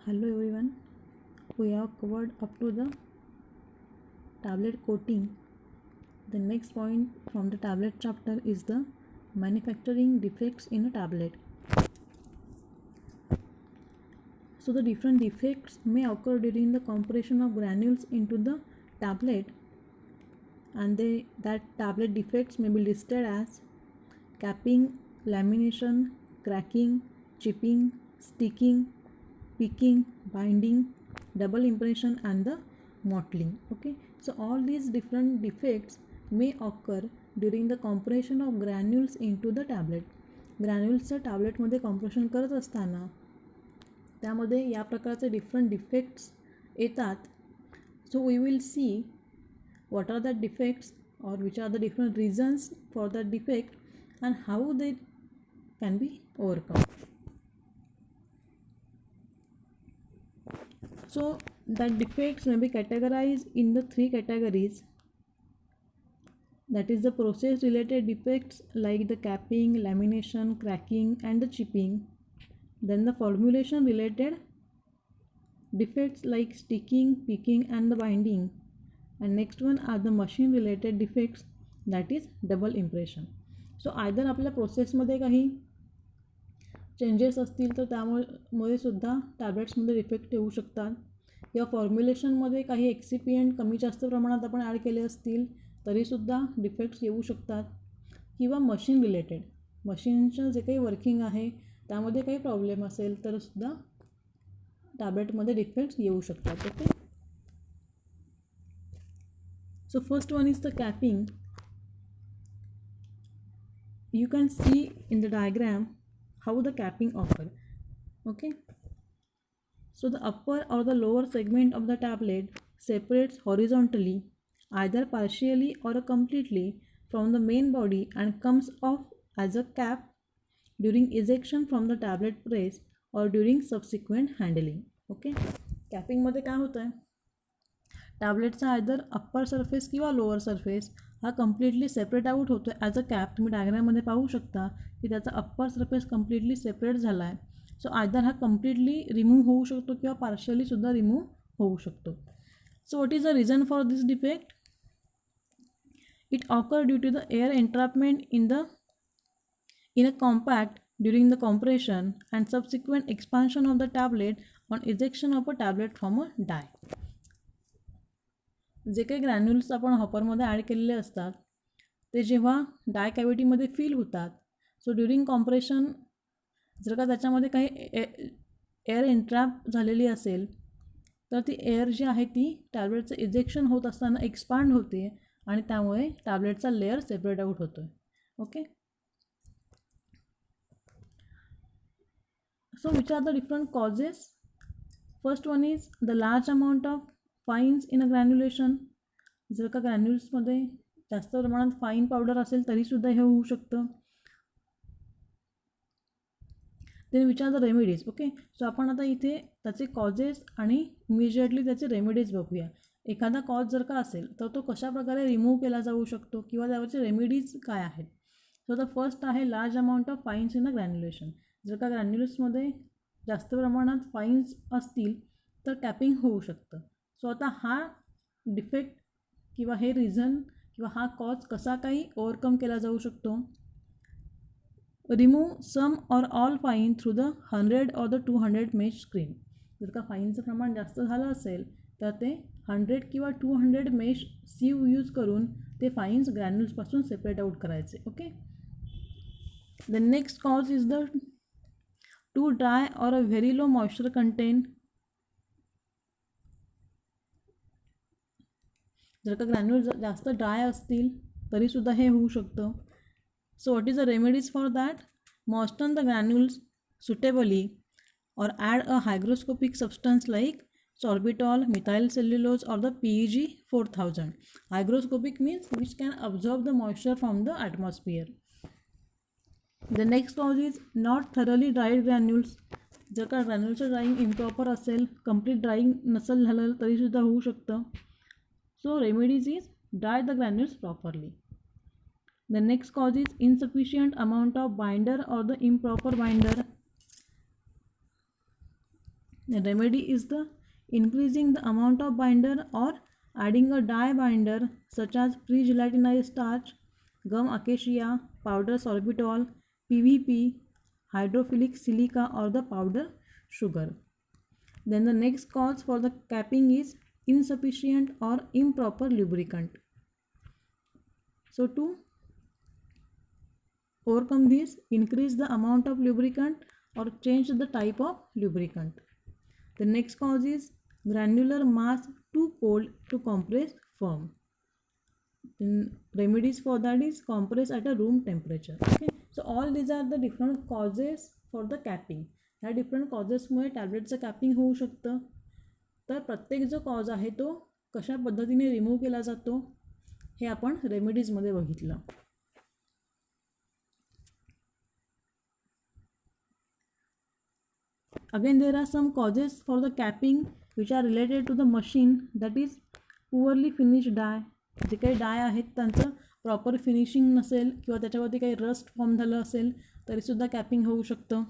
Hello everyone, we have covered up to the tablet coating. The next point from the tablet chapter is the manufacturing defects in a tablet. So the different defects may occur during the compression of granules into the tablet, and that tablet defects may be listed as capping, lamination, cracking, chipping, sticking, picking, binding, double impression and the mottling. Okay, so all these different defects may occur during the compression of granules into the tablet. ग्रॅन्युल्सचं टॅब्लेटमध्ये compression करत असताना त्यामध्ये या प्रकारचे different defects येतात. So we will see what are the defects or which are the different reasons for that defect and how they can be overcome. So that defects may be categorized in the three categories, that is the process related defects like the capping, lamination, cracking and the chipping. Then the formulation related defects like sticking, picking and the binding. And next one are the machine related defects, that is double impression. So either आपल्या प्रोसेसमध्ये काही changes असतील तर त्यामुळे सुद्धा टॅब्लेट्समध्ये defect येऊ शकतात, किंवा फॉर्म्युलेशनमध्ये काही एक्सिपियंट कमी जास्त प्रमाणात आपण ॲड केले असतील तरीसुद्धा डिफेक्ट्स येऊ शकतात, किंवा मशीन रिलेटेड मशीनचं जे काही वर्किंग आहे त्यामध्ये काही प्रॉब्लेम असेल तरसुद्धा टॅब्लेटमध्ये डिफेक्ट्स येऊ शकतात. Okay, so first one is the capping. You can see in the diagram how the capping occur. Okay, so the upper or the lower segment of the tablet separates horizontally, either partially or completely, from the main body and comes off as a cap during ejection from the tablet press or during subsequent handling. Okay, capping मध्ये काय होतं आहे, टॅब्लेटचा either upper surface किंवा lower surface हा completely separate out होतो आहे as a cap. तुम्ही डायग्राममध्ये पाहू शकता की त्याचा अप्पर सरफेस कम्प्लिटली सेपरेट झाला आहे. सो आयदर हा कम्प्लिटली रिमूव्ह होऊ शकतो किंवा पार्शलीसुद्धा रिमूव्ह होऊ शकतो. So what is the reason for this defect? It occur due to the air entrapment in a compact during the compression and subsequent expansion of the tablet on ejection of a tablet from a die. जे काही granules आपण हॉपरमध्ये add केलेले असतात ते जेव्हा di कॅव्हिटीमध्ये fill होतात, सो during compression जर का त्याच्यामध्ये काही एअर एन्ट्रॅप झालेली असेल तर ती एअर जी आहे ती टॅब्लेटचं इजेक्शन होत असताना एक्सपांड होते आणि त्यामुळे टॅब्लेटचा लेअर सेपरेट आउट होतो आहे. Okay, so which are the different causes? First one is the large amount of fines in a granulation. जर का ग्रॅन्युल्समध्ये जास्त प्रमाणात फाईन पावडर असेल तरीसुद्धा हे होऊ शकतं. Then which are the remedies. Okay, so आपण आता इथे त्याचे कॉजेस आणि इमिजिएटली त्याचे रेमेडीज बघूया. एखादा कॉज जर का असेल तर तो कशाप्रकारे रिमूव्ह केला जाऊ शकतो किंवा त्यावरचे रेमेडीज काय आहेत. सो द फर्स्ट आहे लार्ज अमाऊंट ऑफ फाईन्स इन अ ग्रॅन्युलेशन. जर का ग्रॅन्युल्समध्ये जास्त प्रमाणात फाईन्स असतील तर कॅपिंग होऊ शकतं. सो आता हा डिफेक्ट किंवा हे रिझन किंवा हा कॉज कसा काही ओव्हरकम केला जाऊ शकतो? Remove some or all fine through the 100 or the 200 mesh screen. जर का फाईनचं प्रमाण जास्त झालं असेल तर ते 100 किंवा 200 मेश सीव यूज करून ते फाईन्स ग्रॅन्युल्सपासून सेपरेट आउट करायचे. Okay, the next cause is the too dry or a very low moisture content. जर का ग्रॅन्युल्स जास्त ड्राय असतील तरीसुद्धा हे होऊ शकतं. सो what is the remedies for that? Moisture the granules suitably or add a hygroscopic substance like sorbitol, methyl cellulose or the PEG 4000. Hygroscopic means which can absorb the moisture from the atmosphere. The next cause is not thoroughly dried granules. जर का ग्रॅन्युल्सचं drying improper असेल, complete drying नसेल झालं तरीसुद्धा होऊ शकतं. So remedies is dry the granules properly. The next cause is insufficient amount of binder or the improper binder. The remedy is the increasing the amount of binder or adding a dye binder such as pre-gelatinized starch, gum acacia, powder sorbitol, PVP, hydrophilic silica or the powder sugar. Then the next cause for the capping is insufficient or improper lubricant. So to overcome this, increase the amount of lubricant or change the type of lubricant. The next cause is granular mass too cold to compress firm. Then remedies for that is compress at a room temperature. Okay, so all these are the different causes for the capping. ह्या different कॉजेसमुळे टॅब्लेटचं capping होऊ शकतं. तर प्रत्येक जो cause आहे तो कशा पद्धतीने रिमूव्ह केला जातो हे आपण रेमेडीजमध्ये बघितलं. Again, there are some causes for the capping which are related to the machine, that is poorly finished die. जे काही डाय आहेत त्यांचं प्रॉपर फिनिशिंग नसेल किंवा त्याच्यावरती काही रस्ट फॉर्म झालं असेल तरीसुद्धा कॅपिंग होऊ शकतं.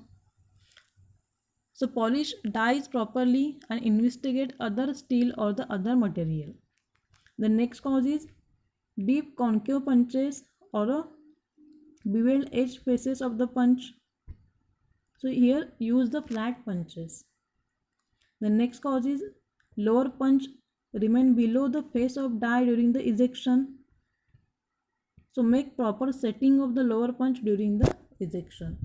So polish dyes properly and investigate other steel or the other material. The next cause is deep concave punches or a beveled edge faces of the punch. So here use the flat punches. The next cause is lower punch remain below the face of die during the ejection. So make proper setting of the lower punch during the ejection.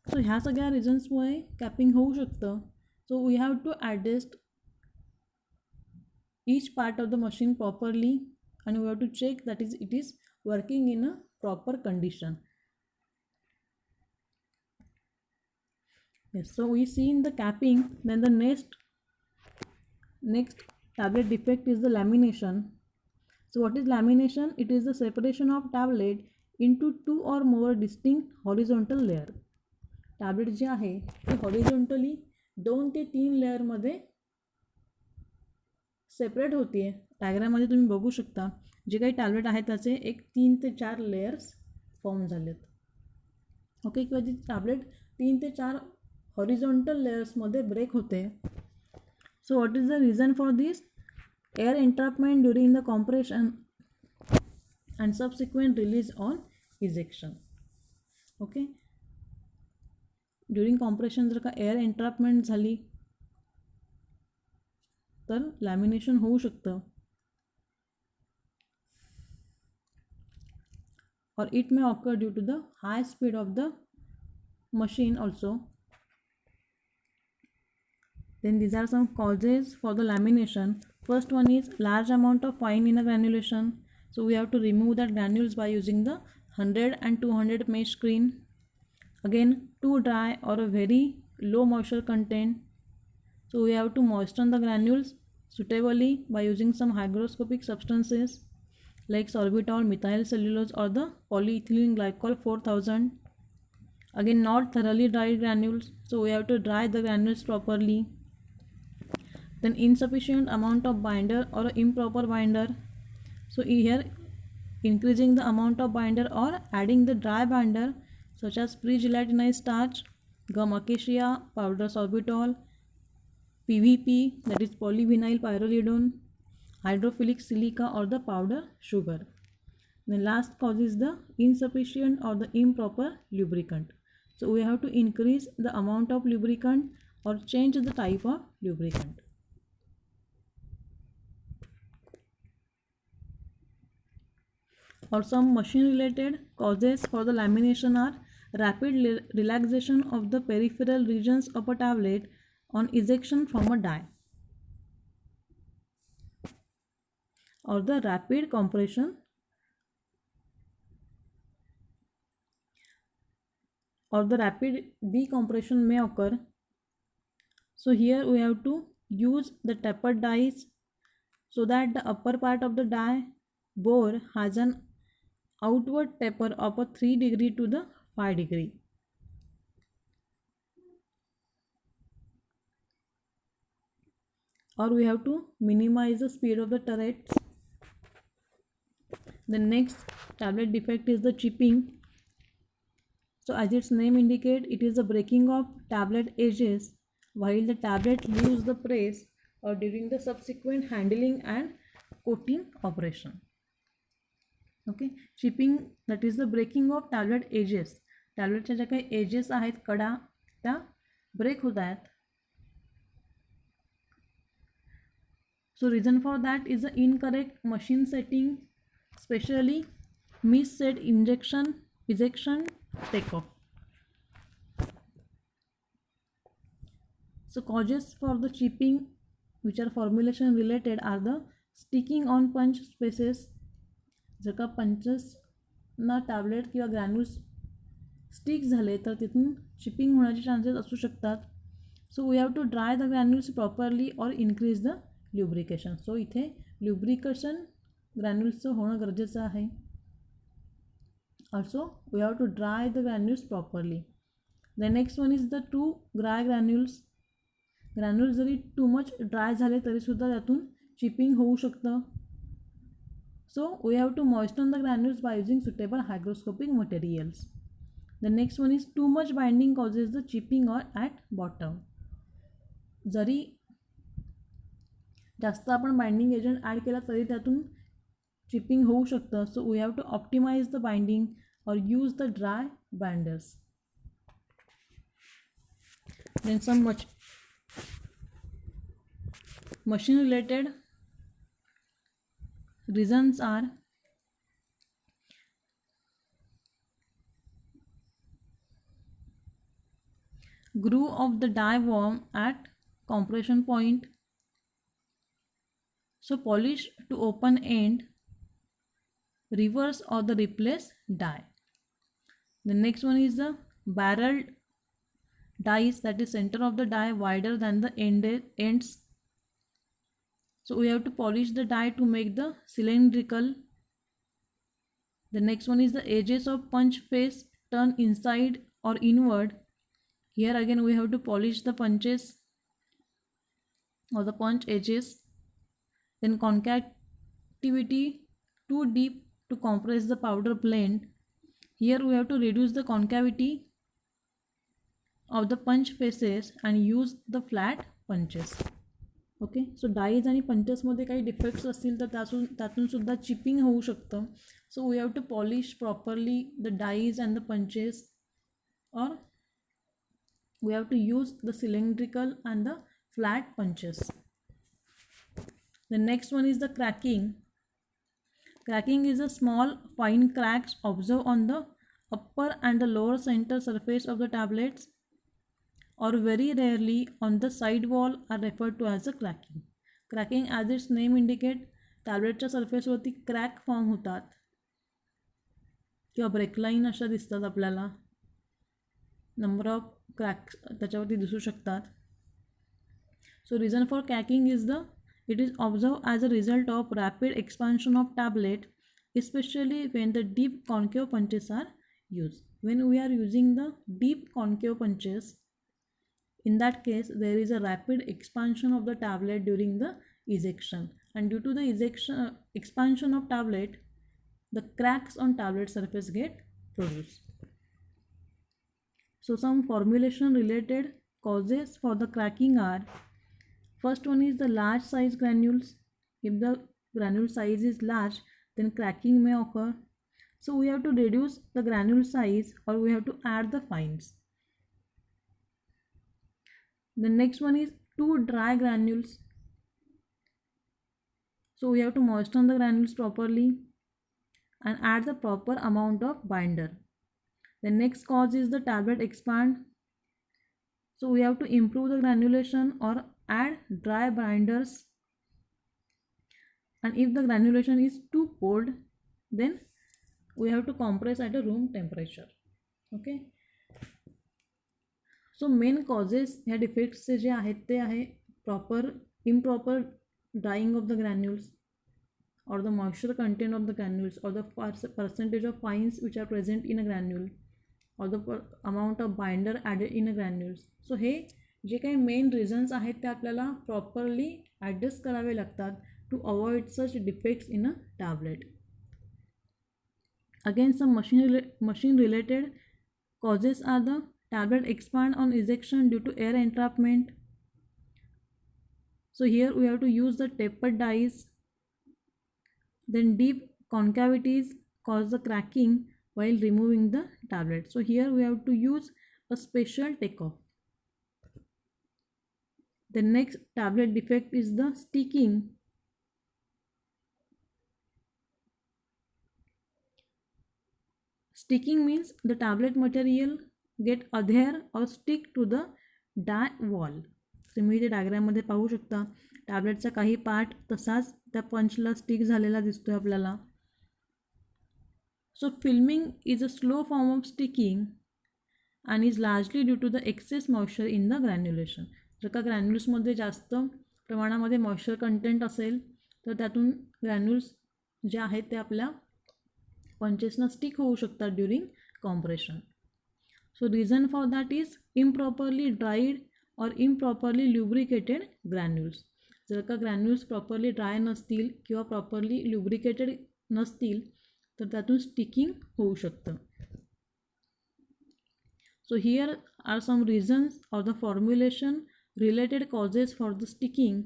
सो ह्या सगळ्या रिझन्समुळे capping होऊ शकतं. So we have to adjust each part of the machine properly आणि we have to check that it is working in a proper condition. Yes, so we see in the capping, then the next tablet defect is the lamination. So what is lamination? It is the separation of tablet into two or more distinct horizontal layer. Tablet जे आहे ते horizontally 2 ते 3 लेअरमध्ये separate होते आहे. डायग्राममध्ये तुम्ही बघू शकता जे काही टॅबलेट आहे त्याचे एक 3 ते 4 लेयर्स फॉर्म झालेत. ओके, किंवा ती टॅबलेट 3 ते 4 हॉरिझॉन्टल लेयर्समध्ये ब्रेक होते. So what is the reason for this? Air entrapment during the compression and subsequent release on ejection. Okay, during compression जर का एअर एंट्रॅपमेंट झाली तर लॅमिनेशन होऊ शकतं. or it may occur due to the high speed of the machine also. Then these are some causes for the lamination. First one is large amount of fine inner granulation. So we have to remove that granules by using the 100 and 200 mesh screen. Again, too dry or a very low moisture content. So we have to moisten the granules suitably by using some hygroscopic substances like sorbitol, methyl cellulose or the polyethylene glycol 4000. Again, not thoroughly dried granules, so we have to dry the granules properly. Then insufficient amount of binder or improper binder. So here increasing the amount of binder or adding the dry binder such as pre-gelatinized starch, gum acacia, powder sorbitol, PVP, that is polyvinyl pyrrolidone, hydrophilic silica or the powder sugar. The last cause is the insufficient or the improper lubricant. So we have to increase the amount of lubricant or change the type of lubricant. Or some machine related causes for the lamination are rapid relaxation of the peripheral regions of a tablet on ejection from a die, or the rapid compression or the rapid decompression may occur. So here we have to use the tapered dies so that the upper part of the die bore has an outward taper of a 3 degree to the 5 degree. Or we have to minimize the speed of the turrets. The next tablet defect is the chipping. So as its name indicates, it is the breaking of tablet edges while the tablet leaves the press or during the subsequent handling and coating operation. Okay. Chipping that is the breaking of tablet edges. टॅबलेटच्या ज्या काही edges आहेत, कडा, त्या break होत आहेत. So reason for that is the incorrect machine setting, specially mis set ejection take off. So causes for the chipping which are formulation related are the sticking on punch spaces. जर का पंचेसना tablet किंवा granules stick झाले तर तिथून chipping होण्याचे chances असू शकतात. So we have to dry the granules properly or increase the lubrication. So इथे ल्युब्रिकेशन ग्रॅन्युल्सचं होणं गरजेचं आहे. Also we have to dry the granules properly. The next one is the too dry granules. Granules जरी too much dry झाले तरीसुद्धा त्यातून chipping होऊ शकतं. So we have to moisten the granules bye using suitable hygroscopic materials. The next one is too much binding causes the chipping or at bottom. जरी जास्त आपण binding agent add केला तरी त्यातून चिपिंग होऊ शकतं. So we have to optimise the binding or use the dry binders. Then some machine related reasons are groove of the die worm at compression point. So polish to open end, reverse or the replace die. The next one is the barreled dies, that is center of the die wider than the ends. So we have to polish the die to make the cylindrical. The next one is the edges of punch face turn inside or inward. Here again we have to polish the punches or the punch edges. Then concavity too deep to compress the powder blend. Here we have to reduce the concavity of the punch faces and use the flat punches. Okay. So dies आणि पंचेसमध्ये काही defects असतील तर त्यातूनसुद्धा chipping होऊ शकतं. So we have to polish properly the dies and the punches or we have to use the cylindrical and the flat punches. The next one is the cracking. Cracking is a small fine cracks observe on the upper and the lower centre surface of the tablets or very rarely on the side wall are referred to as a cracking. Cracking as its name indicate, टॅबलेटच्या सरफेसवरती crack form होतात किंवा ब्रेकलाईन अशा दिसतात आपल्याला. Number of cracks त्याच्यावरती दिसू शकतात. So reason for cracking is the it is observe as a result of rapid expansion of tablet, especially when the deep concave punches are used. When we are using the deep concave punches, in that case there is a rapid expansion of the tablet during the ejection, and due to the expansion of tablet, the cracks on tablet surface get produced. So some formulation related causes for the cracking are, first one is the large size granules. If the granule size is large, then cracking may occur. So we have to reduce the granule size or we have to add the fines. The next one is too dry granules. So we have to moisten the granules properly and add the proper amount of binder. The next cause is the tablet expand. So we have to improve the granulation or add dry binders. And if the granulation is too cold, then we have to compress at a room temperature. Okay. So main causes ह्या डिफेक्ट्सचे जे आहेत ते आहे improper drying of the granules or the moisture content of the granules or the percentage of fines which are present in a granule or the amount of binder added in a granules. सो हे जे काही main reasons आहेत ते आपल्याला properly adjust करावे लागतात to avoid such defects in a tablet. Again some machine related causes are the tablet expand on ejection due to air entrapment. So here we have to use the tapered dies. Then deep concavities cause the cracking while removing the tablet. So here we have to use a special takeoff. The next tablet defect is the sticking. Sticking means the tablet material get adhere or stick to the die wall. तुम्ही इथे डायग्राममध्ये पाहू शकता टॅबलेटचा काही part तसाच त्या पंचला stick झालेला दिसतोय आपल्याला. So filming is a slow form of sticking and is largely due to the excess moisture in the granulation. जर का ग्रॅन्युल्समध्ये जास्त प्रमाणामध्ये मॉइश्चर कंटेंट असेल तर त्यातून ग्रॅन्युल्स जे आहेत ते आपल्या पंचेसना स्टिक होऊ शकतात during compression. So reason for that is improperly dried और इम्प्रॉपरली ल्युब्रिकेटेड ग्रॅन्युल्स. जर का ग्रॅन्युल्स प्रॉपरली ड्राय नसतील किंवा प्रॉपरली ल्युब्रिकेटेड नसतील तर त्यातून स्टिकिंग होऊ शकतं. So here are some reasons of the formulation related causes for the sticking.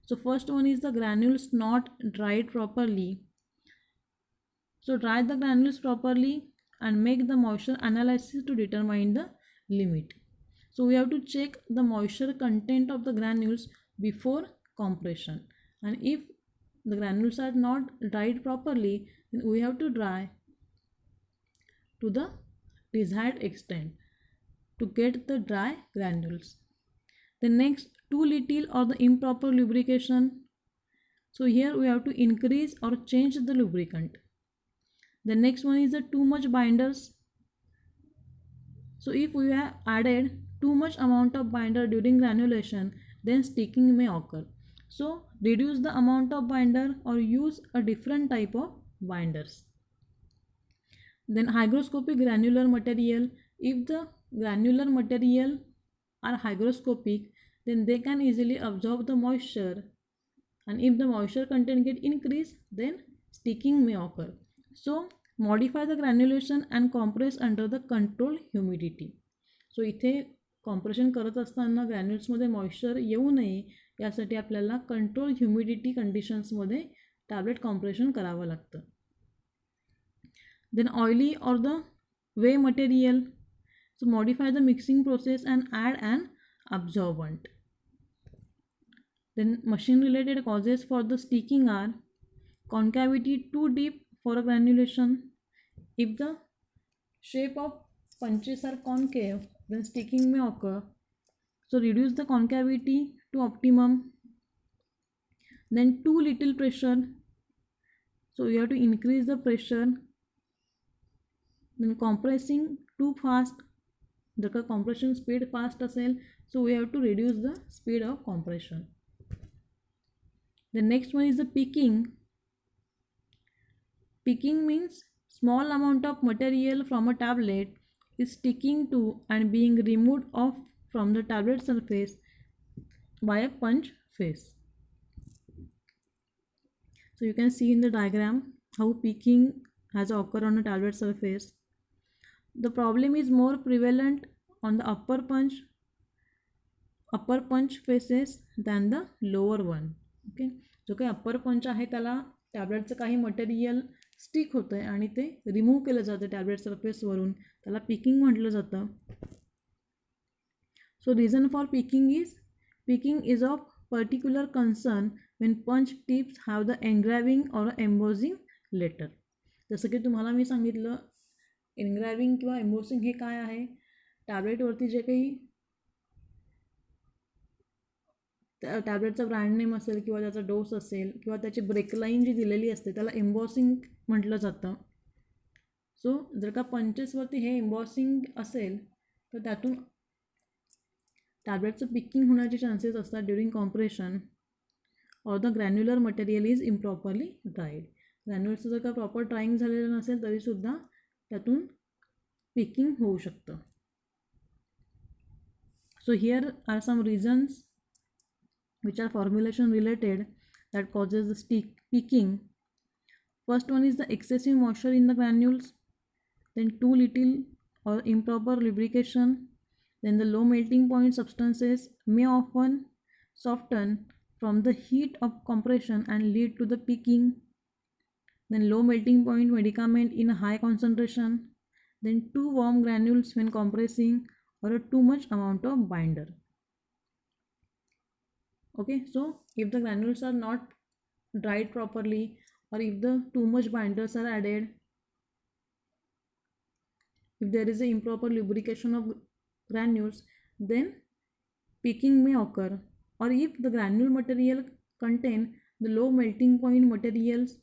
So first one is the granules not dried properly. So dry the granules properly and make the moisture analysis to determine the limit. So we have to check the moisture content of the granules before compression, and if the granules are not dried properly then we have to dry to the desired extent to get the dry granules. The next, too little or the improper lubrication. So here we have to increase or change the lubricant. The next one is the too much binders. So if we have added too much amount of binder during granulation, then sticking may occur. So reduce the amount of binder or use a different type of binders. Then hygroscopic granular material. If the granular material are hygroscopic, then they can easily absorb the moisture, and if the moisture content get increased then sticking may occur. So modify the granulation and compress under the controlled humidity. So इथे compression करत असताना ग्रॅन्युल्समध्ये moisture येऊ नये यासाठी आपल्याला control humidity कंडिशन्समध्ये tablet compression करावं लागतं. Then oily or the whey material. So modify the mixing process and add an absorbent. Then machine related causes for the sticking are concavity too deep for a granulation. If the shape of punches are concave then sticking may occur. So reduce the concavity to optimum. Then too little pressure. So you have to increase the pressure. Then compressing too fast. जर का compression speed fast असेल so we have to reduce the speed of compression. The next one is the picking. Picking means small amount of material from a tablet is sticking to and being removed off from the tablet surface by a punch face. So you can see in the diagram how picking has occurred on a tablet surface. The problem is more prevalent on the upper punch faces than the lower one. Okay, जो काही upper पंच आहे त्याला टॅबलेटचं काही material stick होतं आहे आणि ते remove केलं जातं टॅबलेट सरफेसवरून, त्याला पिकिंग म्हटलं जातं. So reason for picking is of particular concern when punch tips have the engraving or embossing letter. जसं की तुम्हाला मी सांगितलं एनग्रॅविंग किंवा एम्बोसिंग हे काय आहे, टॅबलेटवरती जे काही टॅबलेटचा ब्रँड नेम असेल किंवा त्याचा डोस असेल किंवा त्याची ब्रेकलाईन जी दिलेली असते त्याला एम्बॉसिंग म्हटलं जातं. सो जर का पंचेसवरती हे एम्बॉसिंग असेल तर त्यातून टॅबलेटचं पिकिंग होण्याचे चान्सेस असतात during compression or the granular material is improperly dried. ग्रॅन्युलचं जर का प्रॉपर ड्राईंग झालेलं नसेल तरीसुद्धा त्यातून पिकिंग होऊ शकतं. So here are some reasons which are formulation related that causes the peaking. First one is the excessive moisture in the granules, then too little or improper lubrication, then the low melting point substances may often soften from the heat of compression and lead to the peaking. Then low melting point medicament in a high concentration. Then too warm granules when compressing, or a too much amount of binder. Okay, so if the granules are not dried properly, or if the too much binders are added, if there is a improper lubrication of granules, then peaking may occur. Or if the granule material contain the low melting point materials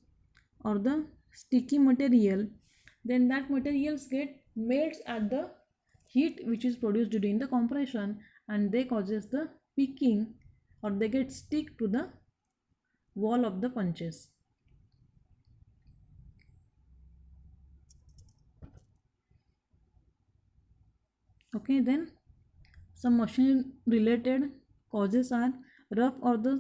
or the sticky material, then that materials get melts at the heat which is produced during the compression, and they causes the peaking, or they get stick to the wall of the punches. Okay, then some machine related causes are rough or the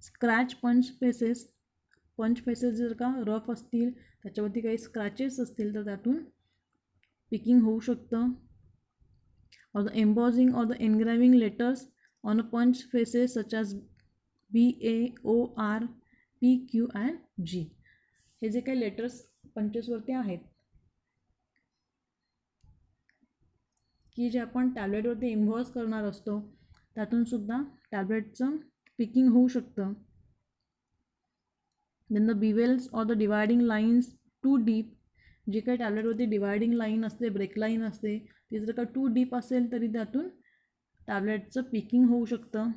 scratch punch faces जर का rough असतील, त्याच्यावरती काही scratches असतील, तर त्यातून picking होऊ शकतं. और the embossing or the engraving letters on a punch faces such as BAOR PQ and G. हे जे काही लेटर्स पंचेसवरती आहेत की जे आपण टॅबलेटवरती एम्बॉज करणार असतो, त्यातून सुद्धा टॅबलेटचं पिकिंग होऊ शकतं. Then the bevels or the dividing lines too deep, जे काही टॅबलेटवरती डिवायडिंग लाईन असते, ब्रेक लाईन असते, ती जर का टू डीप असेल तरी त्यातून टॅबलेटचं पिकिंग होऊ शकतं.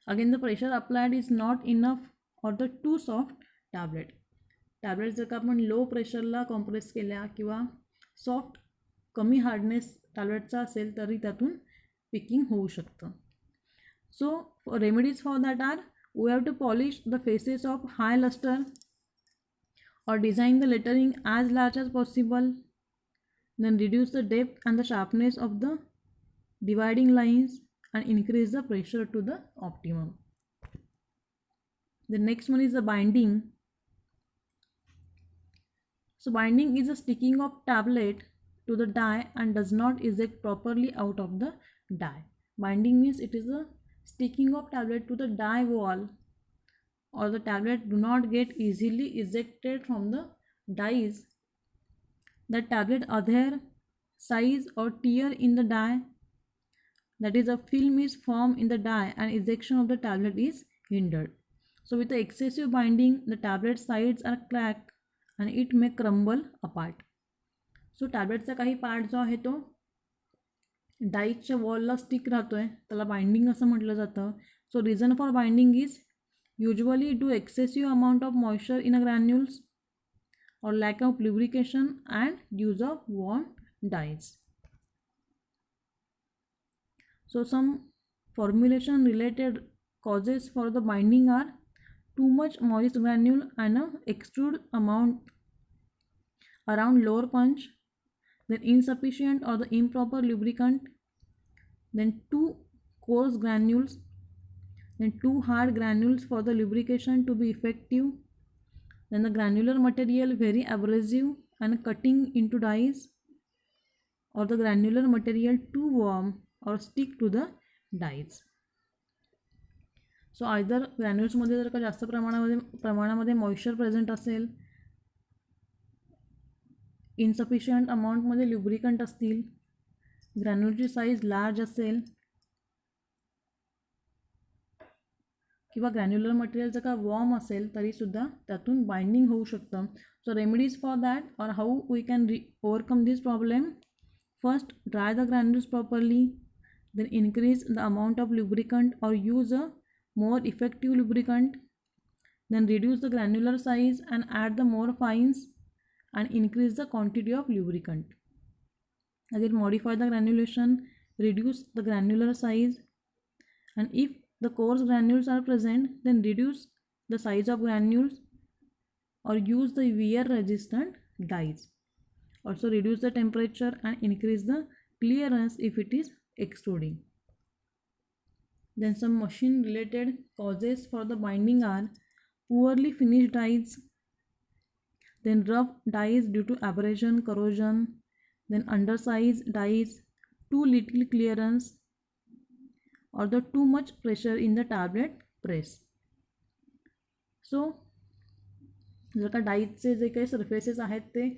Again the pressure applied is not enough और द टू सॉफ्ट टॅबलेट जर का आपण लो प्रेशरला कॉम्प्रेस केल्या किंवा सॉफ्ट कमी हार्डनेस टॅबलेटचा असेल तरी त्यातून पिकिंग होऊ शकतं. So remedies for that are, we have to polish the faces of high luster or design the lettering as large as possible. Then reduce the depth and the sharpness of the dividing lines and increase the pressure to the optimum. The next one is the binding. So binding is a sticking of tablet to the die and does not eject properly out of the die. Binding means it is a sticking of tablet to the die wall, or the tablet do not get easily ejected from the dies. The tablet adhere, size or tear in the die, that is a film is formed in the die and ejection of the tablet is hindered. So with the excessive binding, the tablet sides are cracked and it may crumble apart. So टॅबलेटचा काही part जो आहे तो डाईच्या वॉलला stick राहतो आहे, त्याला binding असं म्हटलं जातं. So reason for binding is usually due excessive amount of moisture in a granules or lack of lubrication and use of warm dyes. So some formulation related causes for the binding are too much moist granule and a extrude amount around lower punch, then insufficient or the improper lubricant, then too coarse granules, then too hard granules for the lubrication to be effective, then the granular material very abrasive and cutting into dyes, or the granular material too warm or stick to the dyes. So either ग्रॅन्युल्समध्ये जर का जास्त प्रमाणामध्ये moisture present असेल, insufficient अमाऊंटमध्ये lubricant असतील, ग्रॅन्युलची size large असेल, किंवा ग्रॅन्युलर मटेरियल जर का वॉर्म असेल तरीसुद्धा त्यातून बाइंडिंग होऊ शकतं. So remedies for that or how we can overcome this problem. First, dry the granules properly, then increase the amount of lubricant or use a more effective lubricant, then reduce the granular size and add the more fines and increase the quantity of lubricant. Again, modify the granulation, reduce the granular size, and if the coarse granules are present, then reduce the size of granules or use the wear resistant dyes. Also reduce the temperature and increase the clearance if it is extruding. Then some machine related causes for the binding are poorly finished dyes, then rough dyes due to abrasion, corrosion, then undersized dyes, too little clearance, or the too much pressure in the tablet press. So जर का डाईजचे जे काही surfaces आहेत ते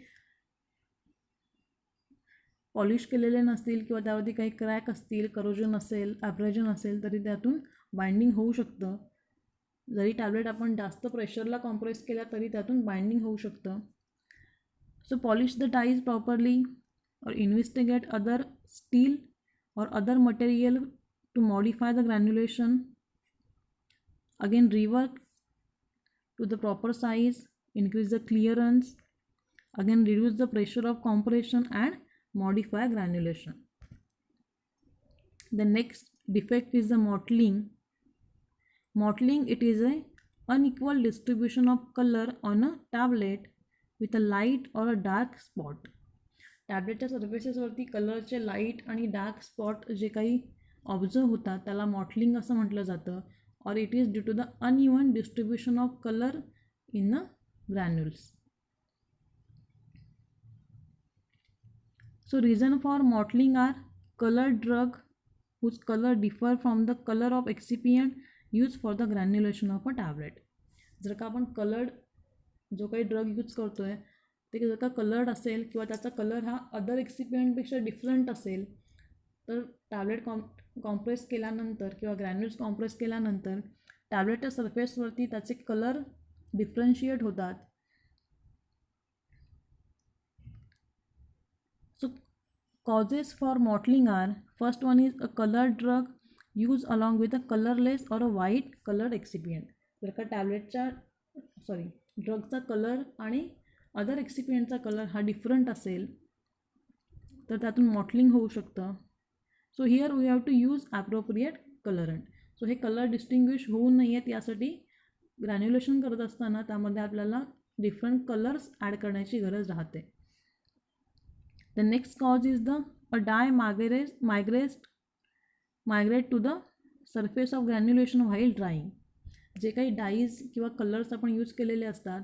polish केलेले नसतील किंवा त्यावरती काही क्रॅक असतील, करोजन असेल, ॲब्रेजन असेल, तरी त्यातून बाइंडिंग होऊ शकतं. जरी टॅबलेट आपण जास्त प्रेशरला कॉम्प्रेस केला तरी त्यातून बाइंडिंग होऊ शकतं. So polish the dies properly or investigate other steel or other material to modify the granulation. Again rework to the proper size, increase the clearance, again reduce the pressure of compression and modify granulation. The next defect is the mottling. Mottling, it is a unequal distribution of color on a tablet with a light or a dark spot. टॅबलेटच्या सर्फेसेसवरती कलरचे light आणि dark spot जे काही observe होतात त्याला mottling असं म्हटलं जातं. Or it is due to the uneven distribution of colour in the granules. So reason for mottling are colour drug whose colour differ from the colour of excipient use for the granulation of a tablet. जर का आपण coloured जो काही drug use करतो आहे ते जर का कलर्ड असेल किंवा त्याचा कलर हा अदर एक्सिपियंटपेक्षा डिफरंट असेल तर टॅबलेट कॉम्प्रेस केल्यानंतर किंवा ग्रॅन्युल्स कॉम्प्रेस केल्यानंतर टॅबलेटच्या सरफेसवरती त्याचे कलर डिफरन्शिएट होतात. So causes for mottling are, first one is a colour drug use along with a colourless or a white coloured excipient. जर का टॅबलेटच्या ड्रगचा कलर आणि अदर एक्सिपियंटचा कलर हा डिफरंट असेल तर त्यातून मॉटलिंग होऊ शकतं. So here we have to use appropriate colourant. So हे कलर डिस्टिंग्विश होऊ नयेत यासाठी ग्रॅन्युलेशन करत असताना त्यामध्ये आपल्याला डिफरंट कलर्स ॲड करण्याची गरज राहते. The next cause is the a dye migrate to the surface of granulation while drying. जे काही डाईज किंवा कलर्स आपण यूज केलेले असतात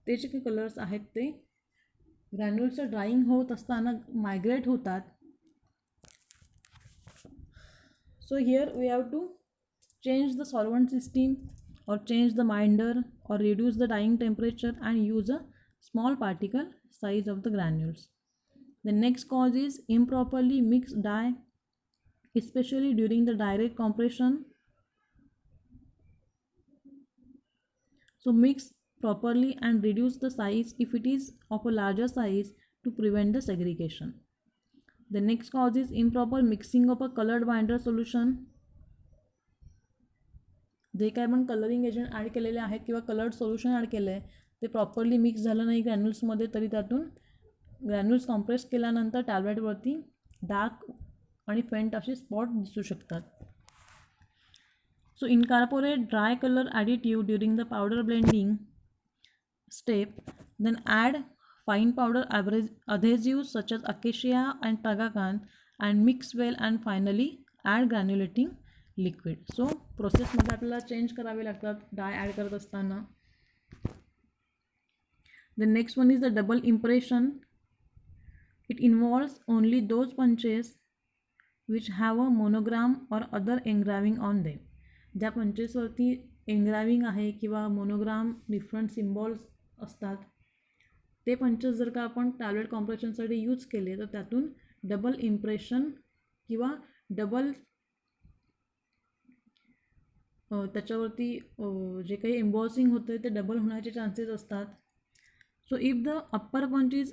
ते जे काही कलर्स आहेत ते ग्रॅन्युल्सचं ड्राईंग होत असताना मायग्रेट होतात. So here we have to change the solvent system or change the binder or reduce the drying temperature and use a small particle size of the granules. The next cause is improperly mixed dye, especially during the direct compression. So mix properly and reduce the size if it is of a larger size to prevent the segregation. The next cause is improper mixing of a colored binder solution. जे काय आपण colouring agent add केलेले आहेत किंवा coloured solution add केलं आहे ते properly mix झालं नाही ग्रॅन्युल्समध्ये तरी त्यातून ग्रॅन्युल्स कॉम्प्रेस केल्यानंतर टॅबलेटवरती डार्क आणि फेंट असे स्पॉट दिसू शकतात. So incorporate dry colour additive during the powder blending step, then add fine powder adhesives such as acacia and tagakan and mix well and finally add granulating liquid. So प्रोसेसमध्ये आपल्याला change करावे लागतात di add करत असताना. The next one is the double impression. It involves only those punches which have a monogram or other engraving on them. ज्या पंचेसवरती एन्ग्राविंग आहे किंवा monogram different symbols असतात ते पंचेस जर का आपण टॅबलेट कॉम्प्रेशनसाठी यूज केले तर त्यातून डबल इम्प्रेशन किंवा डबल त्याच्यावरती जे काही एम्बॉसिंग होतं ते डबल होण्याचे चान्सेस असतात. So if the upper punch is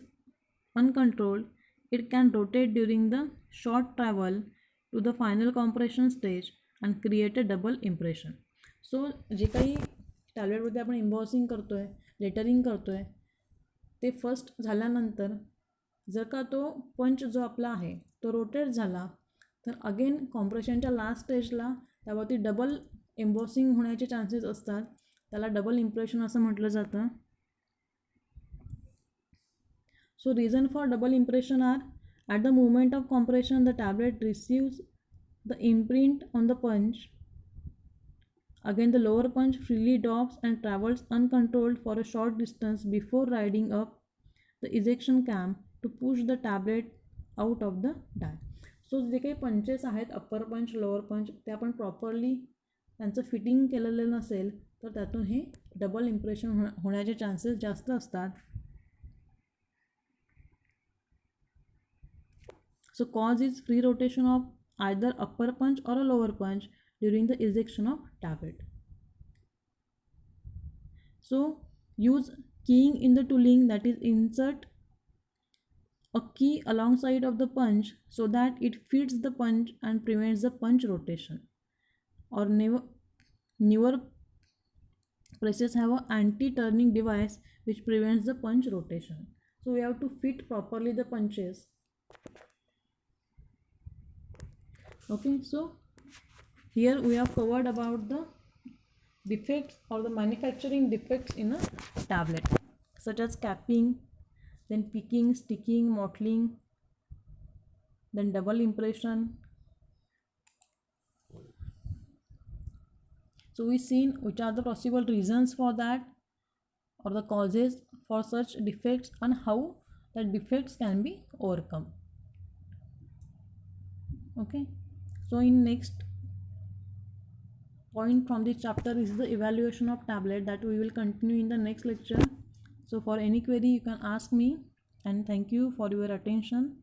uncontrolled it can rotate during the short travel to the final compression stage and create a double impression. So जे काही टॅबलेटमध्ये आपण एम्बॉसिंग करतो आहे, लेटरिंग करतो आहे ते फर्स्ट झाल्यानंतर जर का तो पंच जो आपला आहे तो रोटेट झाला तर अगेन कॉम्प्रेशनच्या लास्ट स्टेजला त्यावरती डबल एम्बॉसिंग होण्याचे चान्सेस असतात. त्याला डबल इम्प्रेशन असं म्हटलं जातं. So reason for double impression are at the moment of compression the tablet receives the imprint on the punch. Again, the lower punch freely drops and travels uncontrolled for a short distance before riding up the ejection cam to push the tablet out of the die. सो जे काही punches आहेत upper पंच lower पंच ते आपण properly त्यांचं fitting केलेलं नसेल तर त्यातून हे डबल इम्प्रेशन होण्याचे चान्सेस जास्त असतात. So cause is free rotation of either upper punch or a lower punch during the ejection of tablet. So use keying in the tooling, that is insert a key alongside of the punch so that it feeds the punch and prevents the punch rotation. Or newer presses have an anti-turning device which prevents the punch rotation. So we have to fit properly the punches. Okay, so here we have covered about the defects or the manufacturing defects in a tablet, such as capping, then picking, sticking, mottling, then double impression. So we've seen which are the possible reasons for that or the causes for such defects and how the defects can be overcome. Okay, so in next point from this chapter is the evaluation of tablet, that we will continue in the next lecture. So for any query you can ask me, and thank you for your attention.